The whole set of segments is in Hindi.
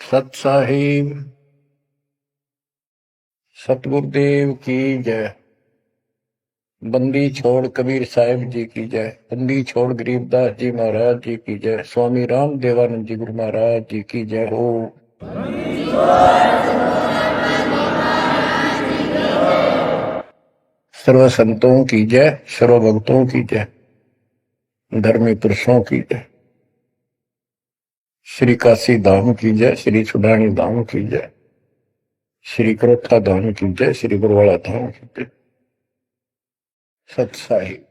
सत साहिब सतगुरुदेव की जय। बंदी छोड़ कबीर साहिब जी की जय। बंदी छोड़ गरीबदास जी महाराज जी की जय। स्वामी राम देवानंद जी गुरु महाराज जी की जय हो। सर्व संतों की जय, सर्व भक्तों की जय, धर्मी पुरुषों की जय। श्री काशी धाम की जय, श्री सुडानी धाम की जय, श्री क्रोथा धाम की जय, श्री गुरुवाड़ा धाम की जय। सत साहिब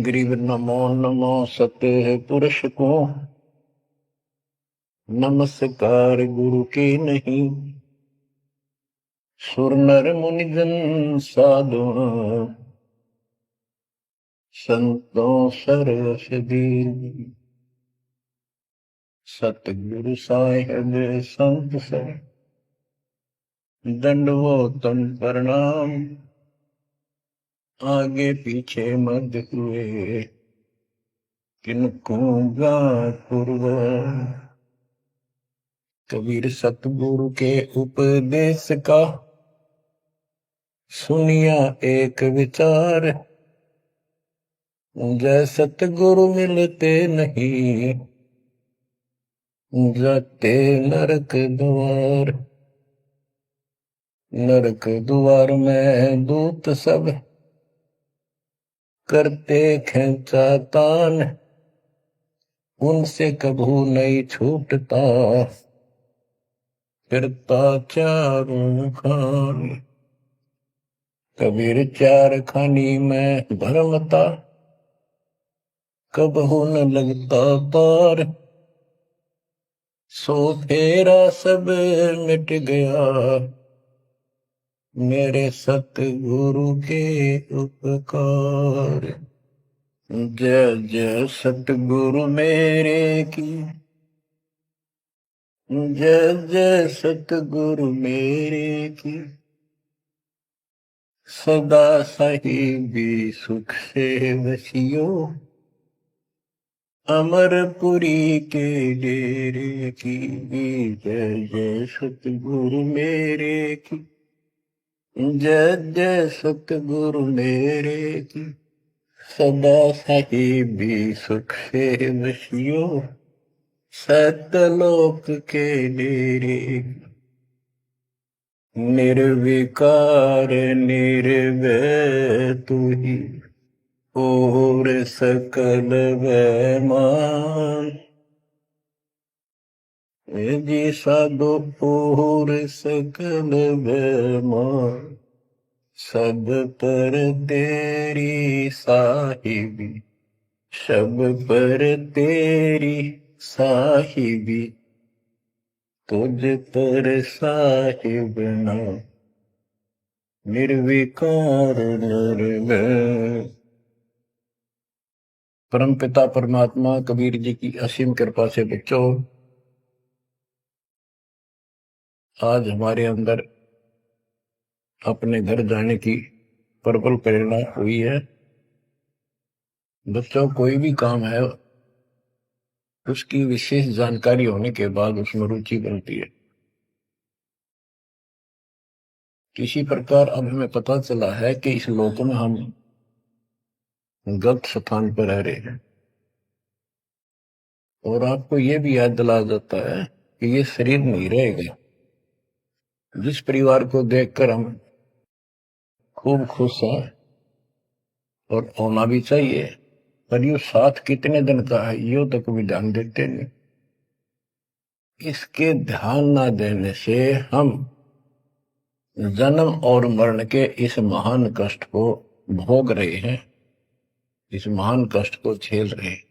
गरीब नमो नमो सत्य पुरुष को, नमस्कार गुरु के नहीं। सुर नर मुनिजन साधु, संतों सरसदीन। सतगुरु साहिब संत सब, दंडवतम प्रणाम। आगे पीछे मत हुए, किनको पूर्व। कबीर सतगुरु के उपदेश का, सुनिया एक विचार। जय सतगुरु मिलते नहीं, जाते नरक द्वार। नरक द्वार में दूत सब, करते खेचा तान। उनसे कभू नहीं छूटता, फिरता चारों खान। कबीर चार खानी में भरमता, कबहू न लगता पार। सो फेरा सब मिट गया, मेरे सतगुरु के उपकार। जय जय सतगुरु मेरे की, जय जय सतगुरु मेरे की। सदा साहिबी सुख से वसियो, अमरपुरी के डेरे की। जय जय सतगुरु मेरे की, जय जय सतगुरु मेरे की। सदा साहिबी सुख से वसियो, सतलोक के डेरे। निर्विकार निर्भय तू ही, और सकल वैमान। जी साधो और सकल वैमान। सब पर तेरी साहिबी, सब पर तेरी साहिबी। तुझ पर साहिब ना, निर्विकार निर्भय। परमपिता परमात्मा कबीर जी की असीम कृपा से बच्चों, आज हमारे अंदर अपने घर जाने की प्रबल प्रेरणा हुई है। बच्चों, कोई भी काम है उसकी विशेष जानकारी होने के बाद उसमें रुचि बनती है। किसी प्रकार अब हमें पता चला है कि इस लोक में हम गलत स्थान पर रह रहे हैं, और आपको यह भी याद दिला जाता है कि ये शरीर नहीं रहेगा। जिस परिवार को देखकर हम खूब खुश हैं, और होना भी चाहिए, पर ये साथ कितने दिन का है यो तक भी ध्यान देते नहीं। इसके ध्यान ना देने से हम जन्म और मरण के इस महान कष्ट को भोग रहे हैं, इस महान कष्ट को झेल रहे हैं।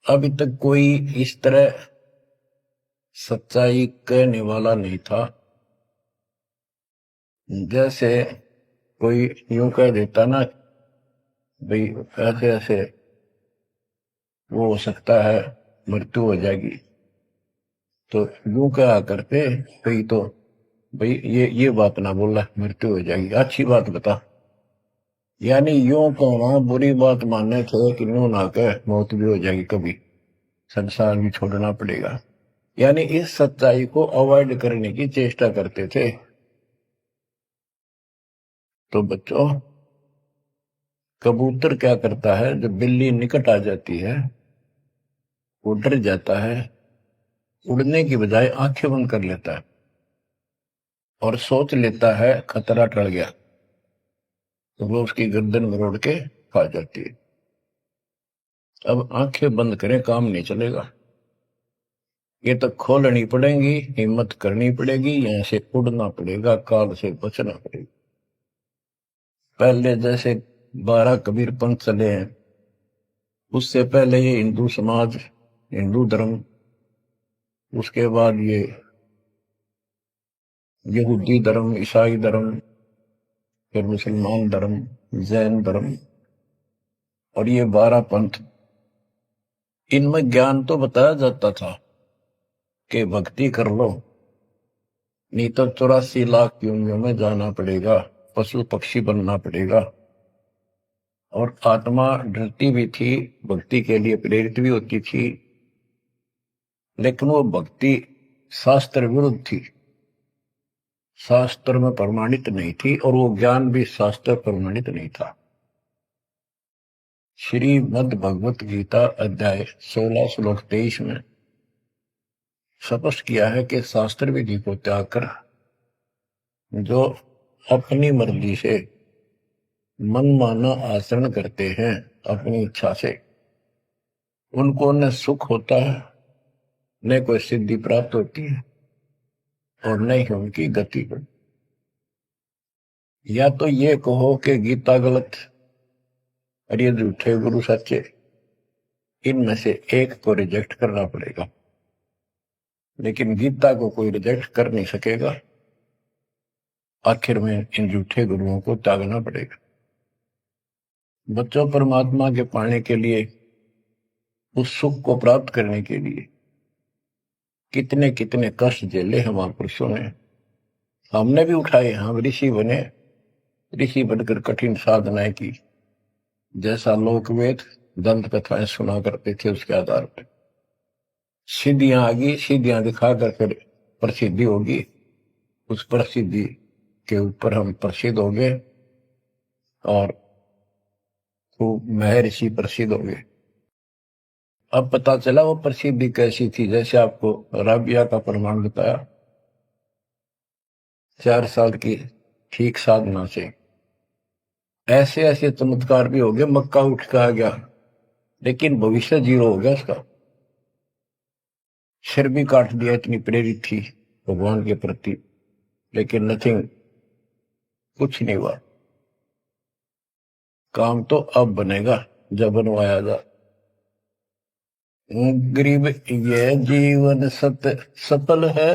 अभी तक कोई इस तरह सच्चाई कहने वाला नहीं था। जैसे कोई यूं कह देता ना, भाई ऐसे ऐसे वो हो सकता है, मृत्यु हो जाएगी, तो यूं कहा करते भाई, तो भाई ये बात ना बोला, मृत्यु हो जाएगी, अच्छी बात बता। यानी यूं कहना बुरी बात मानने थे कि यूं ना कह, मौत भी हो जाएगी कभी। संसार भी छोड़ना पड़ेगा। यानी इस सच्चाई को अवॉइड करने की चेष्टा करते थे। तो बच्चों, कबूतर क्या करता है, जब बिल्ली निकट आ जाती है वो डर जाता है, उड़ने की बजाय आंखें बंद कर लेता है और सोच लेता है खतरा टल गया, तो वो उसकी गर्दन मरोड़ के खा जाती है। अब आंखें बंद करें काम नहीं चलेगा, ये तो खोलनी पड़ेगी, हिम्मत करनी पड़ेगी, यहां से उड़ना पड़ेगा, काल से बचना पड़ेगा। पहले जैसे 12 कबीर पंथ चले हैं, उससे पहले ये हिंदू समाज, हिंदू धर्म, उसके बाद ये यहूदी धर्म, ईसाई धर्म, फिर मुसलमान धर्म, जैन धर्म, और ये 12 पंथ, इनमें ज्ञान तो बताया जाता था कि भक्ति कर लो, नहीं तो 84 लाख योनियों में जाना पड़ेगा, पशु पक्षी बनना पड़ेगा। और आत्मा डरती भी थी, भक्ति के लिए प्रेरित भी होती थी, लेकिन वो भक्ति शास्त्र विरुद्ध थी, शास्त्र में प्रमाणित नहीं थी, और वो ज्ञान भी शास्त्र प्रमाणित नहीं था। श्रीमद् भगवत गीता अध्याय 16 श्लोक 23 में स्पष्ट किया है कि शास्त्र विधि को त्याग कर जो अपनी मर्जी से मनमाना आचरण करते हैं अपनी इच्छा से, उनको न सुख होता है, न कोई सिद्धि प्राप्त होती है, और न ही उनकी गति बढ़ती। या तो ये कहो कि गीता गलत और ये झूठे गुरु सच्चे, इनमें से एक को रिजेक्ट करना पड़ेगा, लेकिन गीता को कोई रिजेक्ट कर नहीं सकेगा। आखिर में इन झूठे गुरुओं को त्यागना पड़ेगा। बच्चों, परमात्मा के पाने के लिए, उस सुख को प्राप्त करने के लिए कितने कितने कष्ट झेले हैं महापुरुषों ने, हमने भी उठाए। हम ऋषि बने, ऋषि बनकर कठिन साधनाएं की, जैसा लोकवेद दंत कथाएं सुना करते थे, उसके आधार पर सिद्धियां आ गई, सिद्धियां दिखाकर फिर प्रसिद्धि होगी, उस प्रसिद्धि के ऊपर हम प्रसिद्ध हो गए और खूब महर्षि प्रसिद्ध हो गए। अब पता चला वो प्रसिद्धि कैसी थी, जैसे आपको राबिया का प्रमाण बताया, 4 साल की ठीक साधना से ऐसे ऐसे चमत्कार भी हो गए, मक्का उठ के आ गया, लेकिन भविष्य 0 हो गया उसका, सिर भी काट दिया, इतनी प्रेरित थी भगवान के प्रति, लेकिन नथिंग, कुछ नहीं हुआ। काम तो अब बनेगा जब बनवाया जा। गरीब ये जीवन सफल है,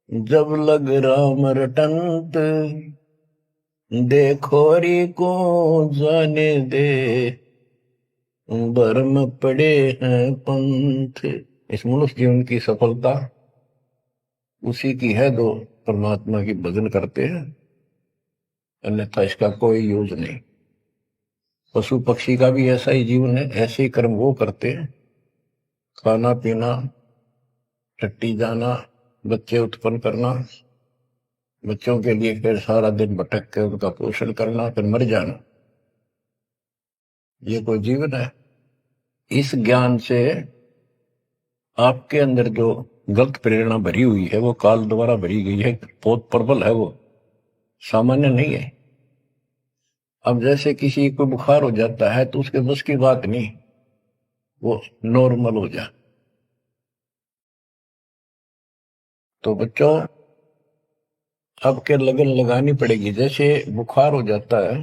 जब लग राम रटंत, देखोरी को जाने दे, भरम पड़े हैं पंथ। इस मनुष्य जीवन की सफलता उसी की है जो परमात्मा की भजन करते हैं, अन्यथा इसका कोई यूज नहीं। पशु पक्षी का भी ऐसा ही जीवन है, ऐसे ही कर्म वो करते हैं, खाना पीना, टट्टी जाना, बच्चे उत्पन्न करना, बच्चों के लिए फिर सारा दिन भटक के उनका पोषण करना, फिर मर जाना, ये कोई जीवन है? इस ज्ञान से आपके अंदर जो गलत प्रेरणा भरी हुई है वो काल द्वारा भरी गई है, बहुत प्रबल है, वो सामान्य नहीं है। अब जैसे किसी को बुखार हो जाता है तो उसके बस की बात नहीं, वो नॉर्मल हो जाए। तो बच्चों, अब के लगन लगानी पड़ेगी। जैसे बुखार हो जाता है,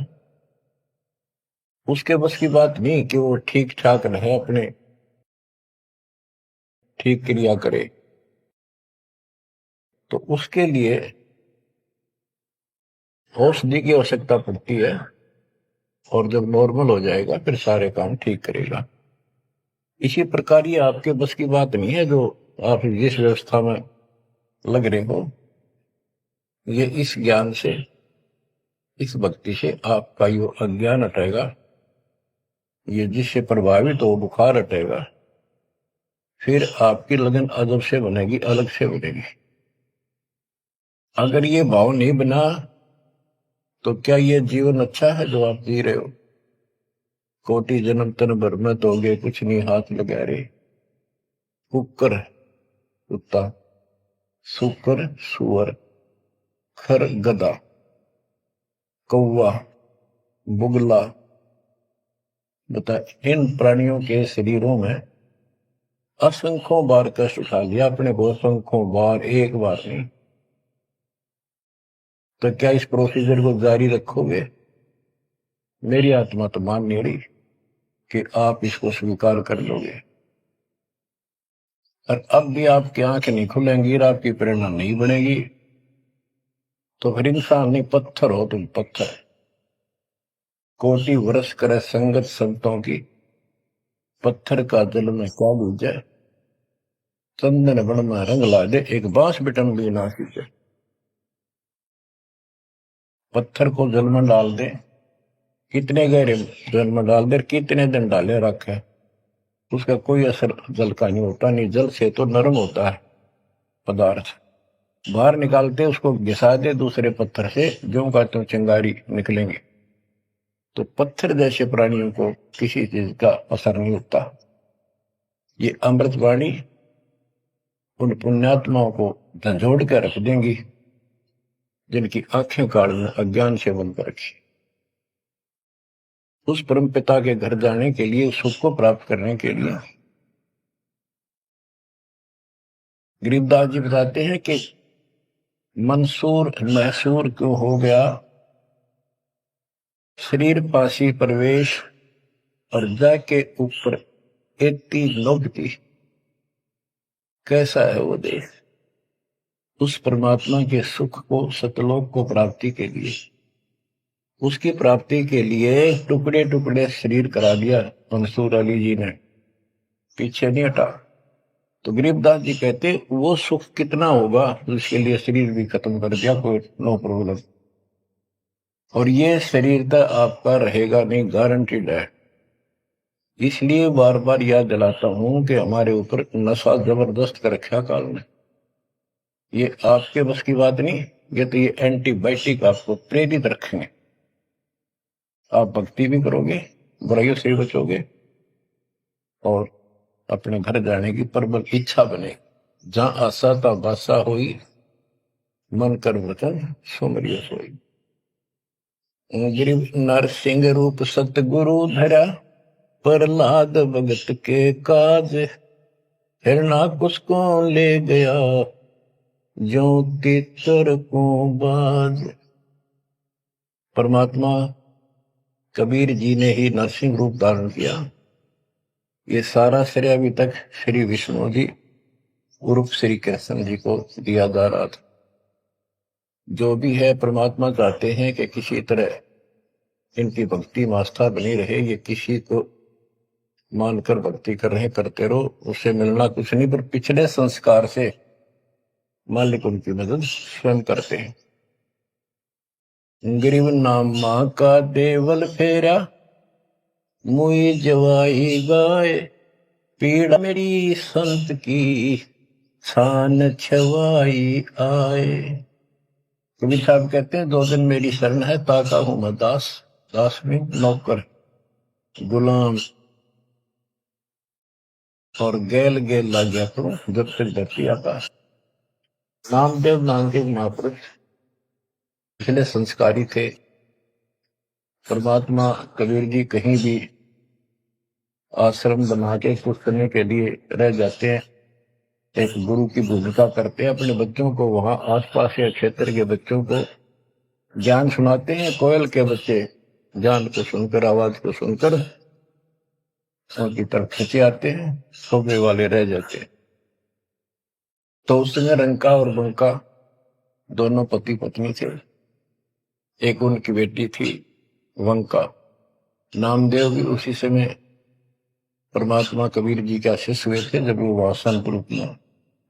उसके बस की बात नहीं कि वो ठीक ठाक रहे, अपने ठीक क्रिया करे, तो उसके लिए औषधि की आवश्यकता पड़ती है, और जब नॉर्मल हो जाएगा फिर सारे काम ठीक करेगा। इसी प्रकार ये आपके बस की बात नहीं है जो आप जिस व्यवस्था में लग रहे हो, ये इस ज्ञान से, इस भक्ति से आपका यो अज्ञान हटेगा, ये जिससे प्रभावित हो बुखार हटेगा, फिर आपकी लगन अदब से बनेगी, अलग से बनेगी। अगर ये भाव नहीं बना तो क्या ये जीवन अच्छा है जो आप जी रहे हो? कोटि जन्म तन भर में दोगे, कुछ नहीं हाथ लगा रे। कुकर कुत्ता, सुकर सुअर, खर गधा, कौवा बुगला। बता, इन प्राणियों के शरीरों में असंख्यों बार कष्ट उठा लिया अपने को, असंख्यों बार, एक बार नहीं। तो क्या इस प्रोसीजर को जारी रखोगे? मेरी आत्मा तो मान नहीं रही कि आप इसको स्वीकार कर लोगे। और अब भी आपकी आंखें नहीं खुलेंगी और आपकी प्रेरणा नहीं बनेगी, तो फिर इंसान नहीं, पत्थर हो तुम, पत्थर। कोटि वर्ष करे संगत संतों की, पत्थर का दिल में क्या बीजे। चंदन बन में रंग ला दे, एक बांस बिटन भी ना सींचे। पत्थर को जल में डाल दे, कितने गहरे जल में डाल दे, कितने दिन डाले रखे, उसका कोई असर जल का नहीं होता। नहीं, जल से तो नरम होता है पदार्थ। बाहर निकालते उसको घिसा दे दूसरे पत्थर से, जो का त्यों चिंगारी निकलेंगे। तो पत्थर जैसे प्राणियों को किसी चीज का असर नहीं होता। ये अमृतवाणी उन पुण्यात्माओं को झंझोड़ कर रख देंगी जिनकी आंखें काल में अज्ञान से बंद कर रखी। उस परम पिता के घर जाने के लिए, सुख को प्राप्त करने के लिए, गरीबदास जी बताते हैं कि मंसूर मैसूर क्यों हो गया, शरीर पासी प्रवेश और जा के ऊपर एती नोबती। कैसा है वो देश? उस परमात्मा के सुख को, सतलोक को प्राप्ति के लिए, उसकी प्राप्ति के लिए टुकड़े टुकड़े शरीर करा दिया मंसूर अली जी ने, पीछे नहीं हटा। तो गरीबदास जी कहते वो सुख कितना होगा जिसके लिए शरीर भी खत्म कर दिया, कोई नो प्रॉब्लम। और ये शरीर तो आपका रहेगा नहीं, गारंटीड है। इसलिए बार बार याद दिलाता हूं कि हमारे ऊपर नशा जबरदस्त कर रखा काल ने। ये आपके बस की बात नहीं, ये तो ये एंटीबायोटिक आपको प्रेरित रखेंगे। आप भक्ति भी करोगे, बुराइयों से बचोगे, और अपने घर जाने की प्रबल इच्छा बने। जहां आशा ता बासा हुई, मन कर वचन सुमरियो सोई। गिरिव नरसिंह रूप सतगुरु धरा, प्रहलाद भगत के काज। हिरणाकुश को ले गया, जो तितर को बाज। परमात्मा कबीर जी ने ही नरसिंह रूप धारण किया। ये सारा श्रेय अभी तक श्री विष्णु जी उर्फ श्री कृष्ण जी को दिया जा रहा था। जो भी है, परमात्मा चाहते हैं कि किसी तरह इनकी भक्ति में आस्था बनी रहे। ये किसी को मानकर भक्ति कर रहे, करते रहो, उससे मिलना कुछ नहीं, पर पिछले संस्कार से मालिक उनकी मदद स्वयं करते हैं। गिरिव नामा का देवल फेरा, मुई जवाई गाय। पीड़ा मेरी संत की, छान छवाई आए। कबीर साहब कहते हैं, 2 दिन मेरी शरण है, ताका हूं मैं दास। दास में नौकर, गुलाम, और गेल गेल लग गया करूं जब तक धरती आकाश। नामदेव नाम के महापुरुष पिछले संस्कारी थे। परमात्मा कबीर जी कहीं भी आश्रम बना के कुछ करने के लिए रह जाते हैं, एक गुरु की भूमिका करते हैं। अपने बच्चों को, वहां आसपास के क्षेत्र के बच्चों को ज्ञान सुनाते हैं। कोयल के बच्चे ज्ञान को सुनकर, आवाज को सुनकर उनकी तरफ खींचे आते हैं, सोने वाले रह जाते हैं। तो उस समय रंका और बंका दोनों पति पत्नी थे। एक उनकी बेटी थी वंका। नामदेव भी उसी समय परमात्मा कबीर जी के शिष्य हुए थे जब वो वासन रूप में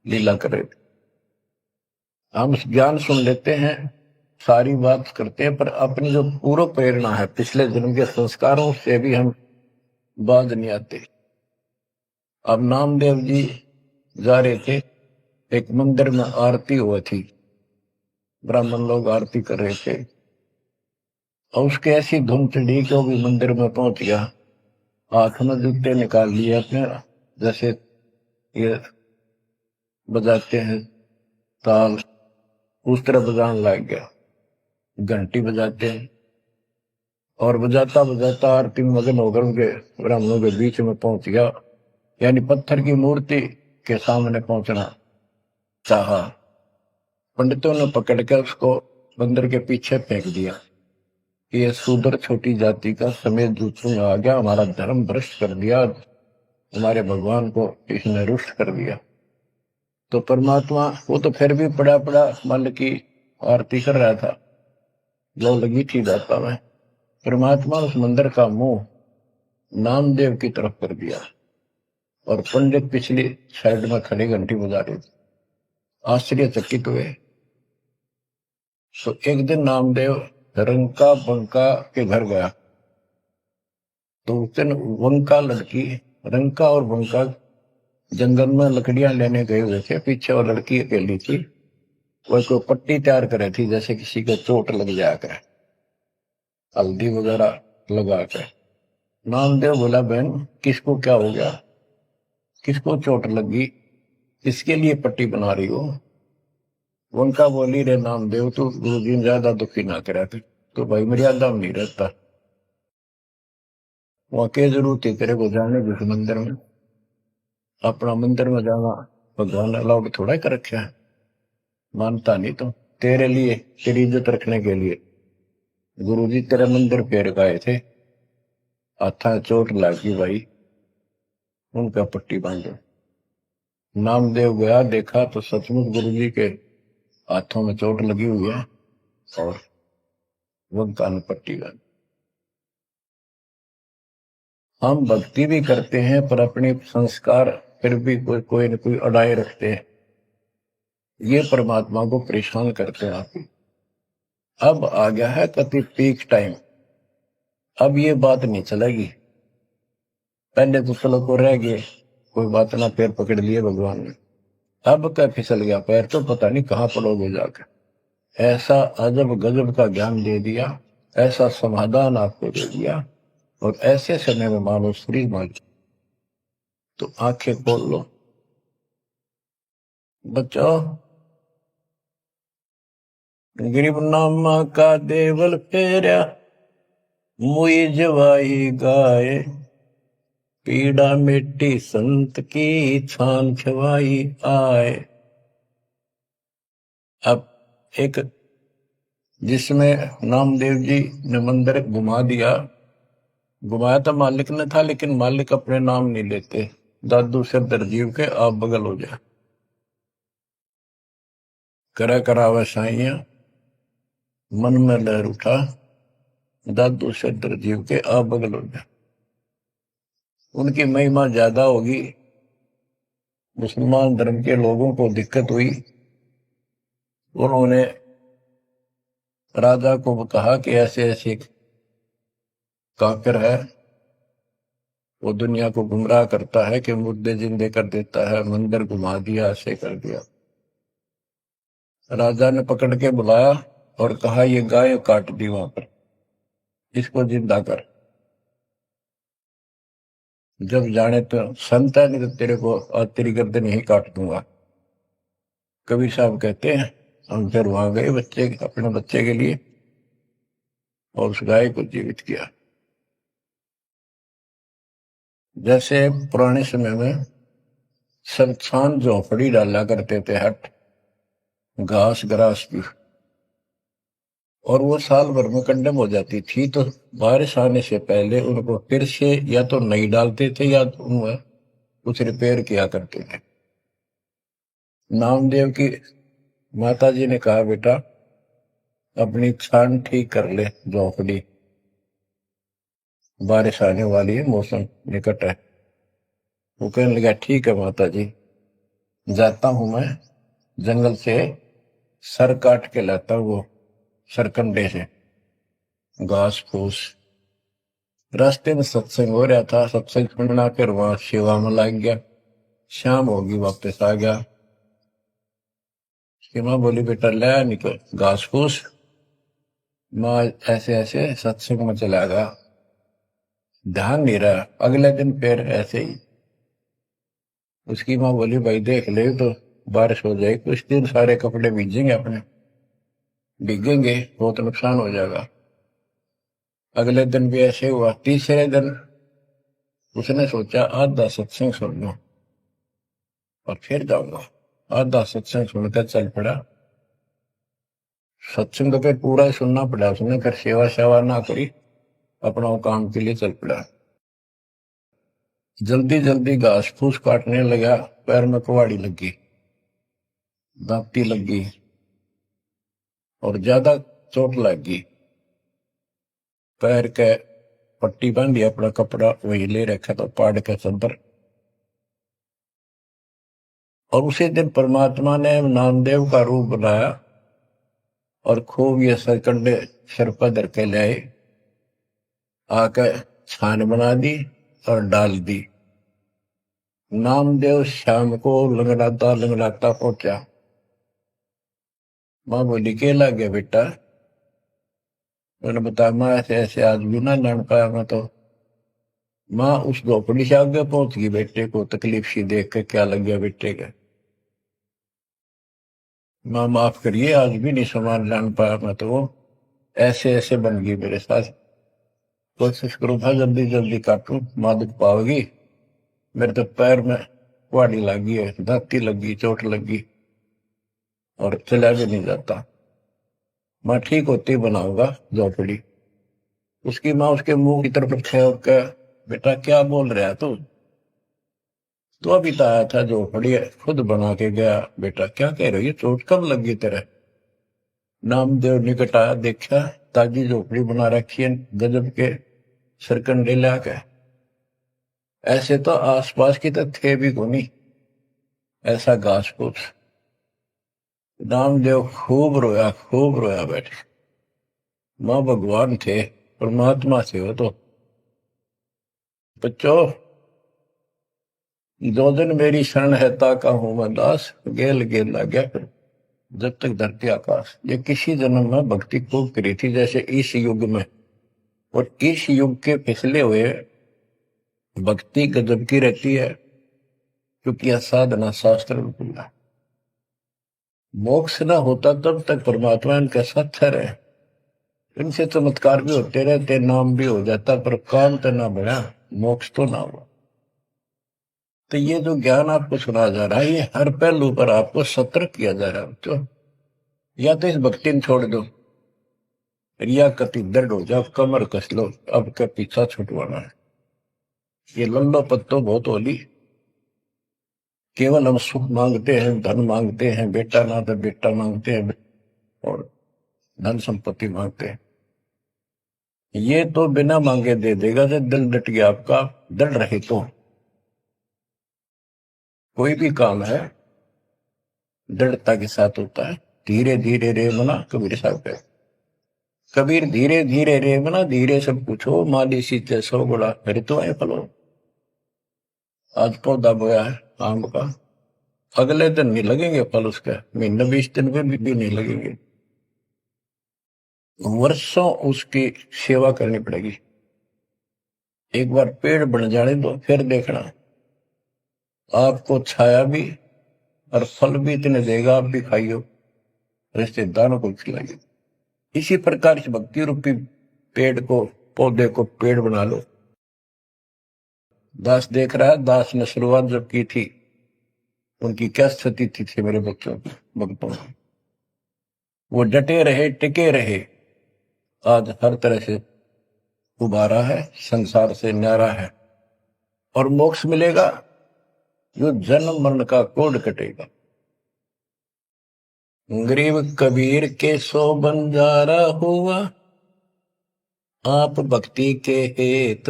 लीला कर रहे थे। हम ज्ञान सुन लेते हैं, सारी बात करते हैं, पर अपनी जो पूर्व प्रेरणा है, पिछले जन्म के संस्कारों से भी हम बाज नहीं आते। अब नामदेव जी जा रहे थे, एक मंदिर में आरती हुई थी, ब्राह्मण लोग आरती कर रहे थे, और उसके ऐसी धुन चढ़ी कि वो भी मंदिर में पहुंच गया। हाथ में जूते निकाल लिए अपने, जैसे ये बजाते हैं ताल, उस तरह बजाने लग गया, घंटी बजाते हैं, और बजाता बजाता आरती में मगन होकर उनके ब्राह्मणों के बीच में पहुंच गया, यानी पत्थर की मूर्ति के सामने पहुंचना चाहा। पंडितों ने पकड़ कर उसको मंदिर के पीछे फेंक दिया कि यह शूद्र छोटी जाति का समेत जूतों में आ गया, हमारा धर्म भ्रष्ट कर दिया, हमारे भगवान को इसने रुष्ट कर दिया। तो परमात्मा वो तो फिर भी पड़ा पड़ा मन की आरती कर रहा था, लो लगी थी दाता में। परमात्मा उस मंदिर का मुंह नामदेव की तरफ कर दिया, और पंडित पिछली साइड में खड़े घंटी बजा रहे थे, आश्चर्यचकित हुए। तो एक दिन नामदेव रंका बंका के घर गया, तो उस दिन वंका लड़की, रंका और बंका जंगल में लकड़ियां लेने गए हुए थे, पीछे वो लड़की अकेली थी, वो कोई पट्टी तैयार करे थी, जैसे किसी को चोट लग जाकर, हल्दी वगैरह लगा कर। नामदेव बोला, बहन किसको क्या हो गया, किसको चोट लगी, किसके लिए पट्टी बना रही हो? उनका बोली, रे नामदेव तू गुरु जी ज्यादा दुखी ना करा कर, तो भाई मर्यादा में नहीं रहता, वहां के जरूरत है तेरे को जाने जिस मंदिर में, अपना मंदिर में जाना भगवान अलाउड थोड़ा कर रखा है, मानता नहीं तो तेरे लिए, तेरी इज्जत रखने के लिए गुरु जी तेरे मंदिर फेर गए थे, हाथा चोट लगी भाई, उनका पट्टी बांधो। नामदेव गया, देखा तो सचमुच गुरु जी के हाथों में चोट लगी हुई है, और वो कान पट्टी बांध। हम भक्ति भी करते हैं पर अपने संस्कार फिर भी कोई न कोई अड़ाए रखते हैं, ये परमात्मा को परेशान करते हैं। आप अब आ गया है कति पीक टाइम, अब ये बात नहीं चलेगी। पहले तो चलो को रह गए, कोई बात ना, पैर पकड़ लिए भगवान ने, अब क्या फिसल गया पैर तो पता नहीं कहां पड़ोगे जाकर। ऐसा अजब गजब का ज्ञान दे दिया, ऐसा समाधान आपको दे दिया, और ऐसे समय में मानो शरीर मान, तो आंखें खोल लो बच्चों। गरीब नामा का देवल फेरा, मुई जवाई गाय, पीड़ा मिट्टी संत की छान छवाई आए। अब एक जिसमें नामदेव जी ने मंदिर घुमा दिया, घुमाया तो मालिक ने था, लेकिन मालिक अपने नाम नहीं लेते, दादू से दरजीव के आप बगल हो जाए, करा करावे साइया मन में लहर उठा, दादू से दरजीव के आप बगल हो जाए। उनकी महिमा ज्यादा होगी, मुसलमान धर्म के लोगों को दिक्कत हुई, उन्होंने राजा को कहा कि ऐसे ऐसे काफिर है, वो दुनिया को गुमराह करता है कि मुर्दे जिंदे कर देता है, मंदिर घुमा दिया, ऐसे कर दिया। राजा ने पकड़ के बुलाया और कहा, ये गाय काट दी वहां पर, इसको जिंदा कर, जब जाने तो संत है, नहीं तो तेरे को आज तेरी गर्दन यही काट दूंगा। कबीर साहब कहते हैं, हम फिर वहां गए बच्चे, अपने बच्चे के लिए, और उस गाय को जीवित किया। जैसे पुराने समय में सब छान झोपड़ी डाला करते थे, हट घास ग्रास की, और वो साल भर में कंडम हो जाती थी, तो बारिश आने से पहले उनको फिर से या तो नहीं डालते थे या तो उनमें कुछ रिपेयर किया करते थे। नामदेव की माता जी ने कहा, बेटा अपनी छान ठीक कर ले झोपड़ी, बारिश आने वाली है, मौसम निकट है। वो कहने लगा, ठीक है माता जी, जाता हूं मैं जंगल से सर काट के लाता हूं, वो सरकंडे से घास फूस। रास्ते में सत्संग हो रहा था, सत्संग सुनना, फिर वहां सेवा में लग गया, शाम होगी, वापस आ गया। उसकी माँ बोली बेटा ले निकल घास फूस। माँ ऐसे ऐसे सत्संग में चला गया, ध्यान नहीं रहा। अगले दिन फिर ऐसे ही। उसकी माँ बोली भाई देख ले तो बारिश हो जाएगी, कुछ दिन सारे कपड़े भीजेंगे, अपने भीगेंगे, बहुत नुकसान हो जाएगा। अगले दिन भी ऐसे हुआ। तीसरे दिन उसने सोचा आधा सत्संग सुन लूं और फिर जाऊंगा। आधा सत्संग सुनकर चल पड़ा। सत्संग तो फिर पूरा ही सुनना पड़ा उसने, फिर सेवा सेवा ना करी, अपना वो काम के लिए चल पड़ा। जल्दी जल्दी घास फूस काटने लगा, पैर में कुहाड़ी लगी, दांती लगी और ज्यादा चोट लगी। पैर के पट्टी बांधी, अपना कपड़ा वही ले रखा था पाड़ के चद्दर। और उसी दिन परमात्मा ने नामदेव का रूप बनाया और खूब ये सरकंडे सिर पर धर के लाए, आकर छान बना दी और डाल दी। नामदेव शाम को लंगड़ाता लंगड़ाता पहुंचा। माँ बोली के लग गया बेटा? मैंने बताया माँ ऐसे ऐसे आज भी ना लड़ पाया मैं तो। माँ उस झोपड़ी से आगे पहुंच गई, बेटे को तकलीफ सी देख के क्या लग गया बेटे के। माँ माफ करिए आज भी नहीं सामान लान पाया मैं तो, वो ऐसे ऐसे बन गई मेरे साथ। कोशिश करो था जल्दी जल्दी काटू, माँ दुख पाओगी। मेरे तो पैर में कुहाड़ी लगी है, दांती लगी, चोट लगी और चला भी नहीं जाता। माँ ठीक होती बनाऊंगा झोपड़ी। उसकी माँ उसके मुंह की तरफ फेंक के बेटा क्या बोल रहा है तू? तो अभी तो आया था झोपड़ी खुद बना के गया, बेटा क्या कह रही है, चोट कब लगी तेरे? नामदेव निकट आया, देखा ताजी झोपड़ी बना रखी है गजब के सरकंडे लाके। ऐसे तो आसपास की तो थे भी कोनी ऐसा घास फूस। नामदेव खूब रोया बैठे। मां भगवान थे, परमात्मा थे वो तो। बच्चों दो दिन मेरी शरण है ताका हूं मैं दास, गेल गेल ला गया फिर जब तक धरती आकाश। ये किसी जन्म में भक्ति खूब करी थी जैसे इस युग में, और इस युग के पिछले हुए भक्ति गजब की रहती है, क्योंकि यह साधना शास्त्र में खुला। मोक्ष ना होता तब तक परमात्मा इनके साथ रहे। इनसे चमत्कार भी होते रहते, नाम भी हो जाता, पर काम तो ना बढ़ा, मोक्ष तो ना हुआ। तो ये जो ज्ञान आपको सुना जा रहा है, ये हर पहलू पर आपको सतर्क किया जा रहा है। तो या तो इस भक्ति में छोड़ दो, रिया कति दर्द हो जाओ, कमर कस लो, अब क्या पीछा छुटवाना है। ये लल्लो पत्तो बहुत होली। केवल हम सुख मांगते हैं, धन मांगते हैं, बेटा ना तो बेटा मांगते हैं और धन संपत्ति मांगते हैं। ये तो बिना मांगे दे देगा जब दिल डट गया आपका, दृढ़ रहे तो। कोई भी काम है दृढ़ता के साथ होता है। धीरे धीरे रे मना, कबीर साहब कहते। कबीर धीरे धीरे रे मना, धीरे सब कुछ हो, माली सीते सौ गुड़ा ऋतु है फलो। आज पौधा बोया है आम का, अगले दिन नहीं लगेंगे फल उसके, महीने 20 दिन में भी नहीं लगेंगे, वर्षों उसकी सेवा करनी पड़ेगी। एक बार पेड़ बन जाने दो, फिर देखना आपको छाया भी और फल भी इतने देगा, आप भी खाइयो, रिश्तेदारों को खिलाइयो। इसी प्रकार से भक्ति रूपी पेड़ को, पौधे को पेड़ बना लो। दास देख रहा है, दास ने शुरुआत जब की थी उनकी क्या स्थिति थी मेरे बच्चों की, भक्तों की। वो डटे रहे, टिके रहे, आज हर तरह से उबारा है, संसार से न्यारा है और मोक्ष मिलेगा। जो जन्म मरण का कोड कटेगा। गरीब कबीर के सो बंजारा हुआ, आप भक्ति के हेत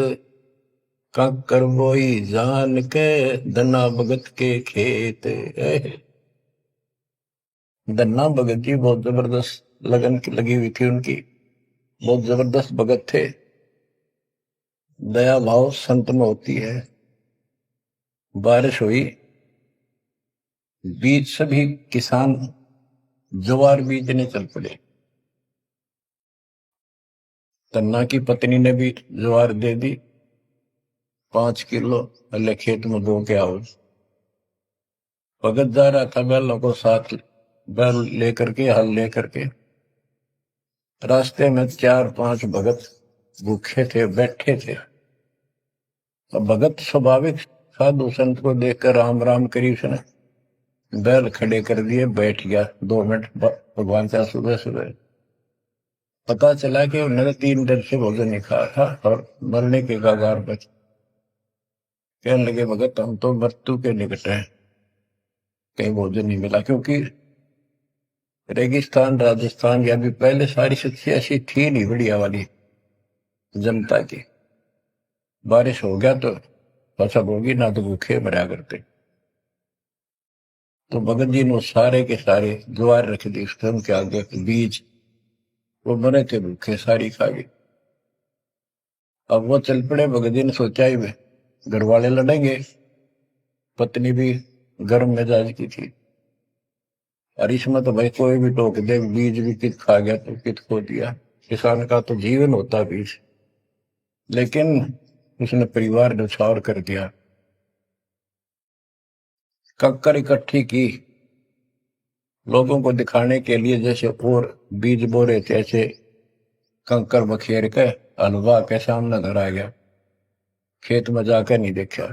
कंकर बोई जान के, धना भगत के खेत। धन्ना भगत जी बहुत जबरदस्त लगन की लगी हुई थी उनकी, बहुत जबरदस्त भगत थे। दया भाव संत में होती है। बारिश हुई, बीज सभी किसान ज्वार बीजने चल पड़े। तन्ना की पत्नी ने भी ज्वार दे दी 5 किलो, अल्ले खेत में बो के आओ। भगत जा रहा था बैलों को साथ, बैल लेकर के, हल लेकर के। रास्ते में 4-5 भगत भूखे थे, बैठे थे। अब भगत स्वाभाविक साधु संत को देखकर राम राम करी, उसने बैल खड़े कर दिए, बैठ गया 2 मिनट भगवान का। सुबह सुबह पता चला कि उन्होंने 3 दिन से भोजन नहीं खाया था और मरने के कगार पर। कहने लगे भगत हम तो मृत्यु के निकट हैं, कहीं भोजन नहीं मिला। क्योंकि रेगिस्तान राजस्थान या भी पहले सारी स्थिति ऐसी थी नहीं बढ़िया वाली जनता की। बारिश हो गया तो फसल होगी, ना तो भूखे मरा करते। तो भगत जी ने सारे के सारे ज्वार रख दी उसके आगे, बीज, वो मरे थे भूखे, सारी खा गए। अब वो चल पड़े। भगत जी ने सोचा ही घर वाले लड़ेंगे, पत्नी भी गर्म मिजाज की थी, और इसमें तो भाई कोई भी टोक दे, बीज भी कित खा गया तो कित खो दिया। किसान का तो जीवन होता बीज। लेकिन उसने परिवार न्यौछावर कर दिया। कंकर इकट्ठी की लोगों को दिखाने के लिए, जैसे और बीज बो रहे थे ऐसे कंकर बखेर के हलवा के सामने घर आ गया, खेत में जाकर नहीं देखा।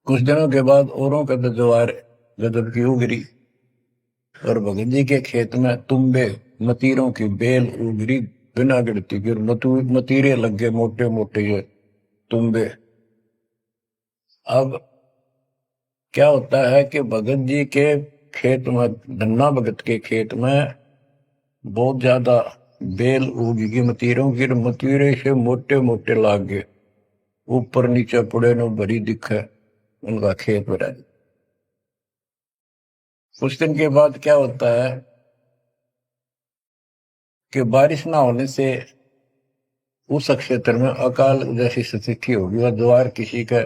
कुछ दिनों के बाद औरों का ज्वार गजब की उगरी, और भगत जी के खेत में तुम्बे मतीरों की बेल उगरी बिना गिरती की, मतीरे लग गए मोटे मोटे ये तुम्बे। अब क्या होता है कि भगत जी के खेत में, धन्ना भगत के खेत में बहुत ज्यादा बेल उगी मतीरों की, मतीरे से मोटे मोटे लाग गए, ऊपर नीचे पुड़े नो भरी दिखे उनका खेत भरा। कुछ दिन के बाद क्या होता है कि बारिश ना होने से उस क्षेत्र में अकाल जैसी स्थिति होगी, और ज्वार किसी का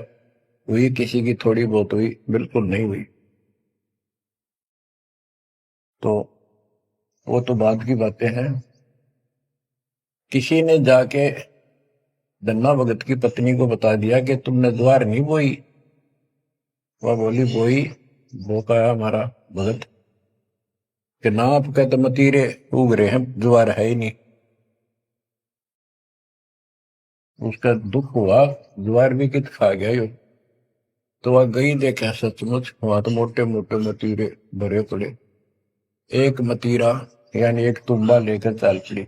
हुई, किसी की थोड़ी बहुत हुई, बिल्कुल नहीं हुई। तो वो तो बाद की बातें हैं। किसी ने जाके धन्ना भगत की पत्नी को बता दिया कि तुमने ज्वार नहीं बोई। वह बोली बोई, वो कहा हमारा भगत कि ना आपके तो मतीरे उग रहे हैं, ज्वार है ही नहीं। उसका दुख हुआ, ज्वार भी कित खा गया यो। तो वह गई, देखा सचमुच वहां तो मोटे मोटे मतीरे भरे पड़े। एक मतीरा यानी एक तुम्बा लेकर चल पड़ी।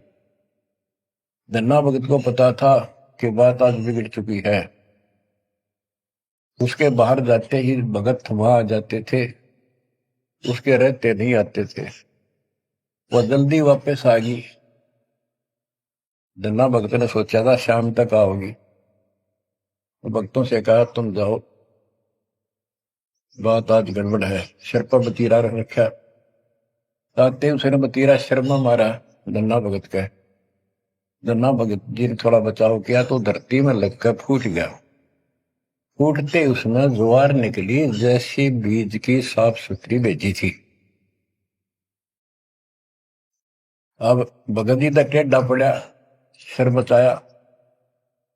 धन्ना भगत को पता था कि बात आज बिगड़ चुकी है। उसके बाहर जाते ही भगत वहां आ जाते थे, उसके रहते नहीं आते थे। वह जल्दी वापस आ गई। धन्ना भगत ने सोचा था शाम तक आओगी, तो भक्तों से कहा तुम जाओ, बात आज गड़बड़ है। सिर पर मतीरा रख रखा, आते उसने मतीरा सिर में मारा धन्ना भगत का। धन्ना भगत जी ने थोड़ा बचाव किया तो धरती में लगकर फूट गया। फूटते उसमें ज्वार निकली जैसी बीज की साफ सुथरी भेजी थी। अब भगत जी तक टेढ़ा पड़ा, सिर बचाया,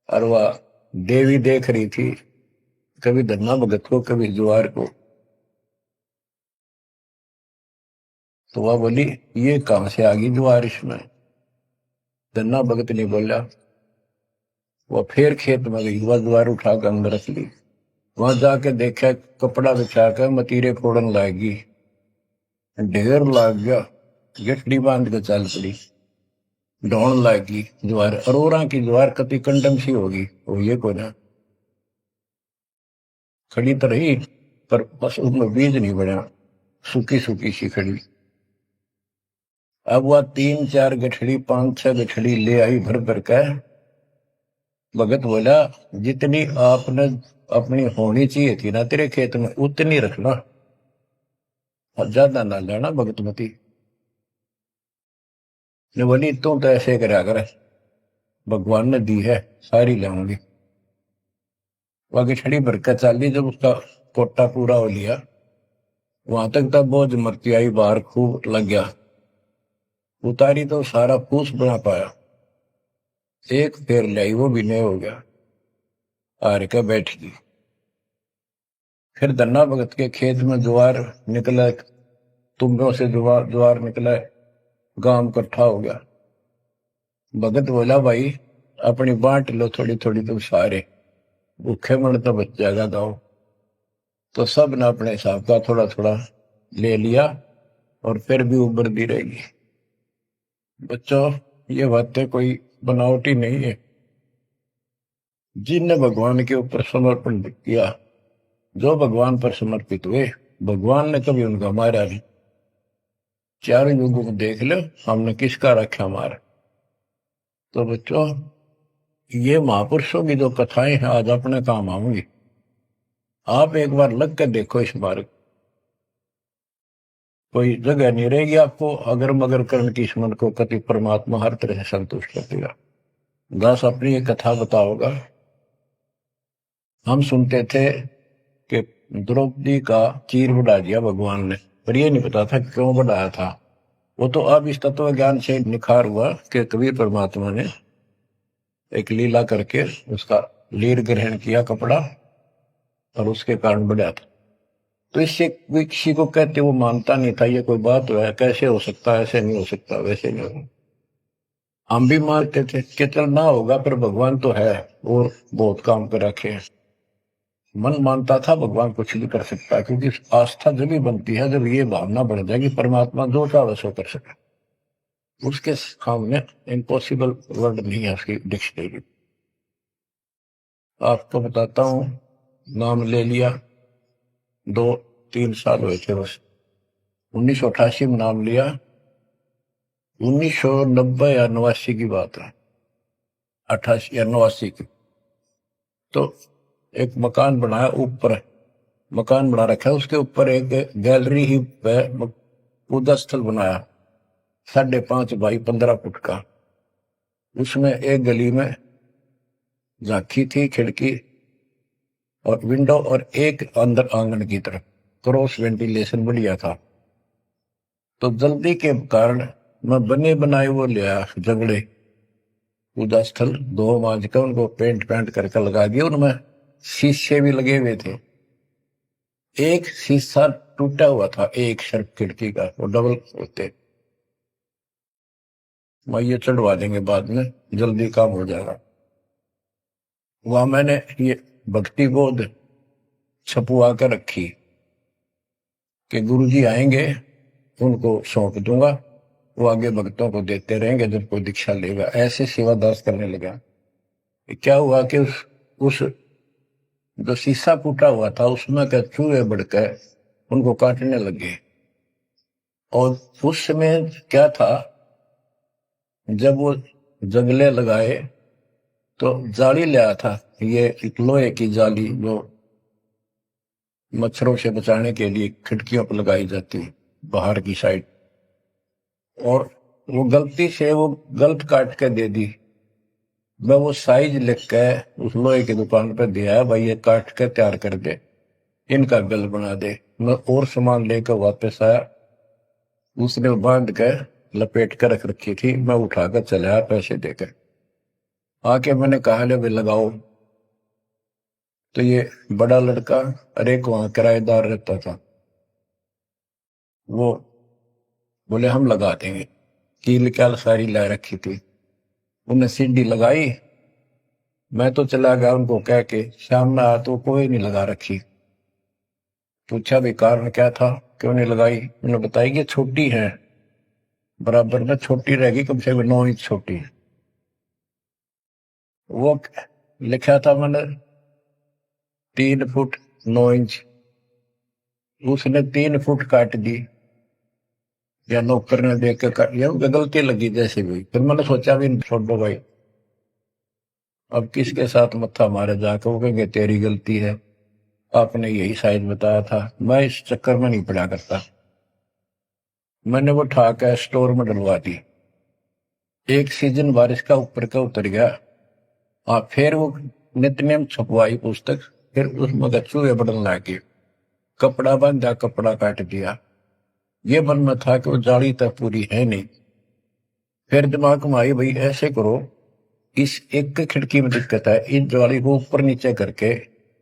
और वह देवी देख रही थी, कभी धन्ना भगत को कभी ज्वार को। तो वह बोली ये कहां से आ गई ज्वार इसमें। धन्ना भगत नहीं बोला। वह फिर खेत में गई, वह ज्वार उठाकर अंदर रख ली। वहां जाके देखा कपड़ा बिछाकर मतीरे फोड़न लागी, ढेर लाग गया। गठड़ी बांध के चल पड़ी, ढोण लागी ज्वार। अरोरा की ज्वार कति कंडम सी होगी, वो ये को ना खड़ी तो रही, पर बस उसमें बीज नहीं बना, सूखी सूखी सी खड़ी। अब वह 3-4 गठड़ी 5-6 गठड़ी ले आई भर भर कर। भगत बोला जितनी आपने अपनी होनी चाहिए थी ना तेरे खेत में उतनी रखना, ज्यादा ना लेना भगतमती ने। बोली तू तो ऐसे करा कर, भगवान ने दी है सारी लाऊंगी। वह गठड़ी भर कर चाली, जब उसका कोटा पूरा हो लिया, वहां तक तब बोझ मरती आई बाहर खूब लग गया, उतारी तो सारा फूस बना पाया, एक फेर लाई वो भी नहीं हो गया, हार के बैठ गई। फिर धन्ना भगत के खेत में ज्वार निकला, तुंगों से ज्वार निकला, गांव इकट्ठा हो गया। भगत बोला भाई अपनी बांट लो थोड़ी थोड़ी, तुम सारे भूखे मन तो बच जाएगा गाँव। तो सब ने अपने हिसाब का थोड़ा थोड़ा ले लिया और फिर भी उभरती रहेगी। बच्चों ये बातें कोई बनावटी नहीं है। जिनने भगवान के ऊपर समर्पण किया, जो भगवान पर समर्पित हुए, भगवान ने कभी उनका मारा नहीं। चारों युगों को देख लो हमने किसका रखा मारा। तो बच्चों ये महापुरुषों की जो कथाएं हैं आज अपने काम आऊंगी। आप एक बार लग कर देखो इस मार्ग, कोई जगह नहीं रहेगी आपको अगर मगर कर्ण की स्मरण को कति परमात्मा हर तरह से संतुष्ट कर देगा। दास अपनी एक कथा बताओगा। हम सुनते थे कि द्रौपदी का चीर बढ़ा दिया भगवान ने, पर ये नहीं पता था क्यों बढ़ाया था। वो तो अब इस तत्व ज्ञान से निखार हुआ कि कबीर परमात्मा ने एक लीला करके उसका लीर ग्रहण किया कपड़ा और उसके कारण बढ़ा था। तो इससे किसी को कहते वो मानता नहीं था ये कोई बात है, कैसे हो सकता है, ऐसे नहीं हो सकता, वैसे नहीं हो। हम भी मानते थे कि चल ना होगा पर भगवान तो है और बहुत काम कर रखे हैं। मन मानता था भगवान कुछ भी कर सकता है, क्योंकि आस्था जब भी बनती है जब ये भावना बढ़ जाएगी परमात्मा जो चाहे सो कर सके। उसके सामने इम्पॉसिबल वर्ड नहीं है उसकी डिक्शनरी। आपको बताता हूं, नाम ले लिया, 2-3 साल हुए थे बस। 1988 में नाम लिया, 1990 या 89 की बात है, 88 या 89 की। तो एक मकान बनाया, ऊपर मकान बना रखा है, उसके ऊपर एक गैलरी ही पूजा स्थल बनाया 5.5 बाई 15 फुट का। उसमें एक गली में झांकी थी, खिड़की और विंडो, और एक अंदर आंगन की तरफ क्रॉस वेंटिलेशन बढ़िया था। तो जल्दी के कारण मैं बने बनाए वो लिया जगड़े पूजा स्थल, 2 मांझ का उनको पेंट करके लगा दिया। उनमें शीशे भी लगे हुए थे। एक शीशा टूटा हुआ था, एक शर्फ खिड़की का, वो डबल होते। मैं ये चढ़वा देंगे बाद में, जल्दी काम हो जाएगा। वहां मैंने ये भक्ति बोध छपुआ कर रखी कि गुरुजी आएंगे उनको सौंप दूंगा, वो आगे भक्तों को देते रहेंगे जब कोई दीक्षा लेगा। ऐसे सेवादास करने लगा। क्या हुआ कि उस जो शीशा फूटा हुआ था उसमें के चूहे बढ़कर उनको काटने लगे। और उस समय क्या था, जब वो जंगले लगाए तो जाली ले आया था, ये एक लोहे की जाली जो मच्छरों से बचाने के लिए खिड़कियों पर लगाई जाती बाहर की साइड। और वो गलती से वो गलत काट के दे दी। मैं वो साइज लिख के उस लोहे की दुकान पर दिया, भाई ये काट के तैयार कर दे, इनका गल बना दे। मैं और सामान लेकर वापस आया, उसने बांध के लपेट कर रख रखी थी। मैं उठाकर चला आया पैसे देकर। आके मैंने कहा ले भाई लगाओ। तो ये बड़ा लड़का और एक वहां किराएदार रहता था, वो बोले हम लगा देंगे। कील क्या सारी ला रखी थी, उन्हें सीढ़ी लगाई। मैं तो चला गया उनको कह के, शाम में आया तो कोई नहीं लगा रखी। पूछा भी कारण क्या था, क्यों नहीं लगाई। उन्होंने बताई कि छोटी है, बराबर में छोटी रहेगी, कम से कम 9 इंच छोटी। वो लिखा था मैंने 3 फुट 9 इंच, उसने 3 फुट काट दी, या नौकर ने देख के काट, या गलती लगी जैसे भी। फिर मैंने सोचा भी छोड़ो भाई, अब किसके साथ मत्था मारे जाकर, वो कहेंगे तेरी गलती है, आपने यही साइज बताया था। मैं इस चक्कर में नहीं पड़ा करता। मैंने वो उठा कर स्टोर में डलवा दी। एक सीजन बारिश का ऊपर का उतर गया। फिर वो नित्य नेम छपवाई पुस्तक, फिर उसमें चूहे बढ़ने लगे। कपड़ा बांधा, कपड़ा काट दिया। ये मन में था कि वो जाली तक पूरी है नहीं। फिर दिमाग में आई, भाई ऐसे करो, इस एक खिड़की में दिक्कत है, इस जाली को ऊपर नीचे करके